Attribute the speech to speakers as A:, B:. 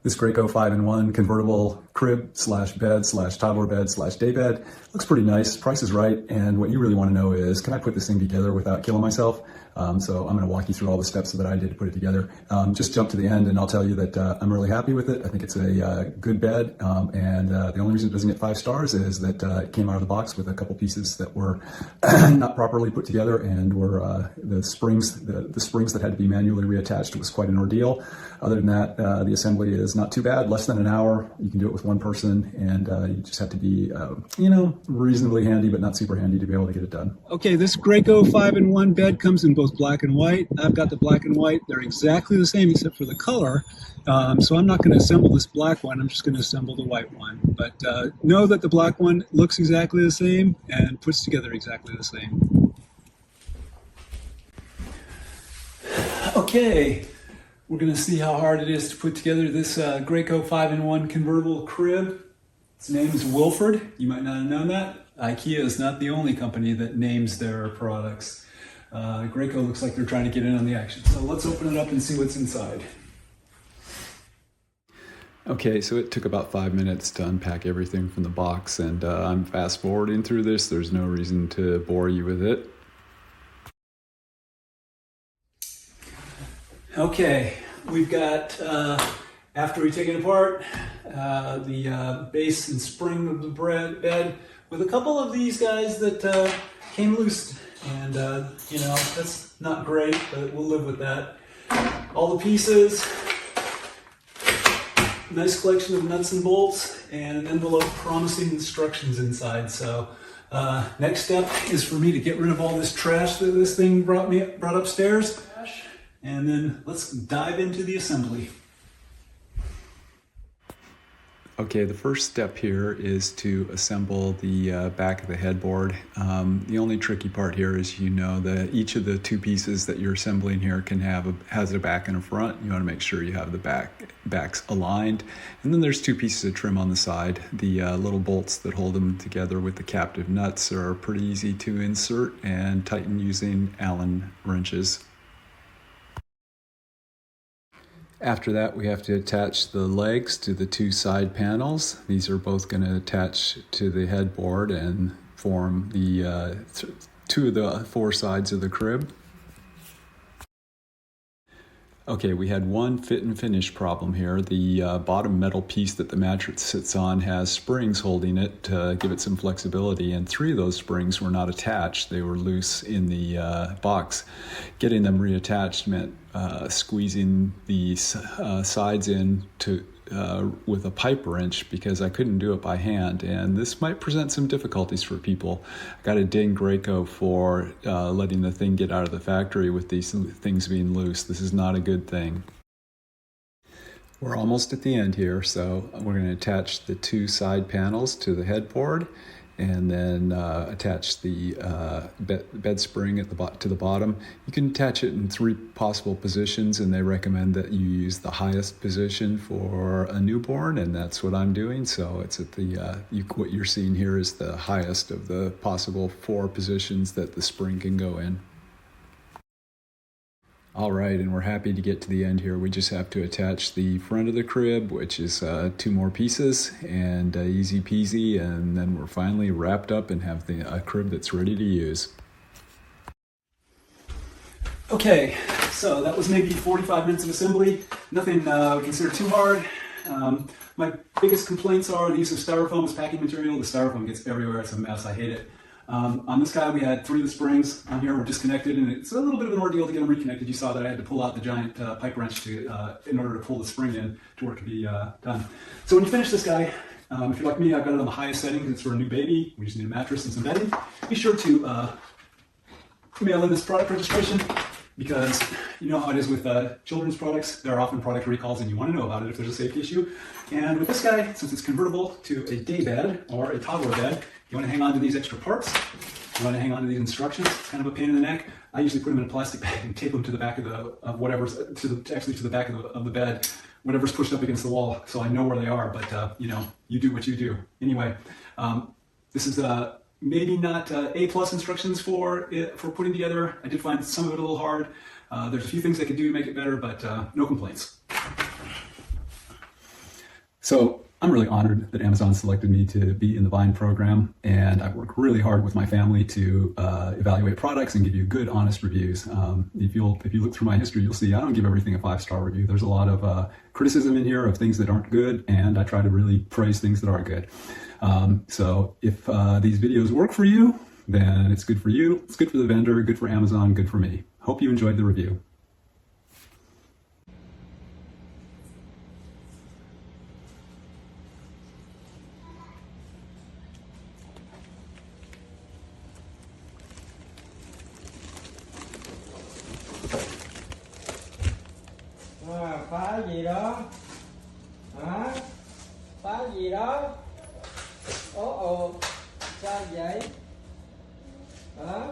A: This Graco 5-in-1 convertible crib slash bed slash toddler bed slash day bed. Looks pretty nice, price is right, and what you really want to know is, can I put this thing together without killing myself? So I'm going to walk you through all the steps that I did to put it together. Just jump to the end and I'll tell you that I'm really happy with it. I think it's a good bed, and the only reason it doesn't get 5 stars is that it came out of the box with a couple pieces that were not properly put together, and were the springs that had to be manually reattached was quite an ordeal. Other than that, the assembly is not too bad, less than an hour. You can do it with one person, and you just have to be, reasonably handy, but not super handy to be able to get it done.
B: Okay, this Graco 5-in-1 bed comes in both black and white. I've got the black and white. They're exactly the same except for the color. So I'm not going to assemble this black one. I'm just going to assemble the white one. But know that the black one looks exactly the same and puts together exactly the same. Okay, we're going to see how hard it is to put together this Graco 5-in-1 convertible crib. Its name is Wilfred. You might not have known that. IKEA is not the only company that names their products. Graco looks like they're trying to get in on the action. So let's open it up and see what's inside.
A: Okay, so it took about 5 minutes to unpack everything from the box, and I'm fast forwarding through this. There's no reason to bore you with it.
B: Okay, we've got, after we take it apart, the base and spring of the bed with a couple of these guys that came loose. And, that's not great, but we'll live with that. All the pieces, nice collection of nuts and bolts, and an envelope promising instructions inside. So next step is for me to get rid of all this trash that this thing brought upstairs. And then let's dive into the assembly.
A: Okay, the first step here is to assemble the back of the headboard. The only tricky part here is, that each of the 2 pieces that you're assembling here has a back and a front. You want to make sure you have the backs aligned. And then there's 2 pieces of trim on the side. The little bolts that hold them together with the captive nuts are pretty easy to insert and tighten using Allen wrenches. After that, we have to attach the legs to the 2 side panels. These are both going to attach to the headboard and form the 2 of the 4 sides of the crib. Okay, we had one fit and finish problem here. The bottom metal piece that the mattress sits on has springs holding it to give it some flexibility, and 3 of those springs were not attached. They were loose in the box. Getting them reattached meant squeezing the sides in with a pipe wrench, because I couldn't do it by hand, and this might present some difficulties for people. I got to ding Graco for letting the thing get out of the factory with these things being loose. This is not a good thing. We're almost at the end here, so we're going to attach the 2 side panels to the headboard, and then attach the bed spring to the bottom. You can attach it in 3 possible positions, and they recommend that you use the highest position for a newborn, and that's what I'm doing. So it's at the what you're seeing here is the highest of the possible 4 positions that the spring can go in. All right, and we're happy to get to the end here. We just have to attach the front of the crib, which is 2 more pieces, and easy peasy, and then we're finally wrapped up and have a crib that's ready to use.
B: Okay, so that was maybe 45 minutes of assembly. Nothing I would consider too hard. My biggest complaints are the use of styrofoam as packing material. The styrofoam gets everywhere. It's a mess. I hate it. On this guy, we had 3 of the springs on here were disconnected, and it's a little bit of an ordeal to get them reconnected. You saw that I had to pull out the giant pipe wrench in order to pull the spring in to work to be done. So when you finish this guy, if you're like me, I've got it on the highest setting because it's for a new baby. We just need a mattress and some bedding. Be sure to mail in this product registration, because you know how it is with children's products. There are often product recalls, and you want to know about it if there's a safety issue. And with this guy, since it's convertible to a day bed or a toddler bed, you want to hang on to these extra parts. You want to hang on to these instructions. It's kind of a pain in the neck. I usually put them in a plastic bag and tape them to the back of whatever's to the back of the bed, whatever's pushed up against the wall, so I know where they are. But you do what you do. Anyway, this is maybe not A+ instructions for putting together. I did find some of it a little hard. There's a few things I could do to make it better, but no complaints. So I'm really honored that Amazon selected me to be in the Vine program, and I work really hard with my family to evaluate products and give you good, honest reviews. If you look through my history, you'll see I don't give everything a 5-star review. There's a lot of criticism in here of things that aren't good, and I try to really praise things that are good. So if these videos work for you, then it's good for you, it's good for the vendor, good for Amazon, good for me. Hope you enjoyed the review.
C: Phá gì đó hả? Phá gì đó? Ồ, sao vậy hả?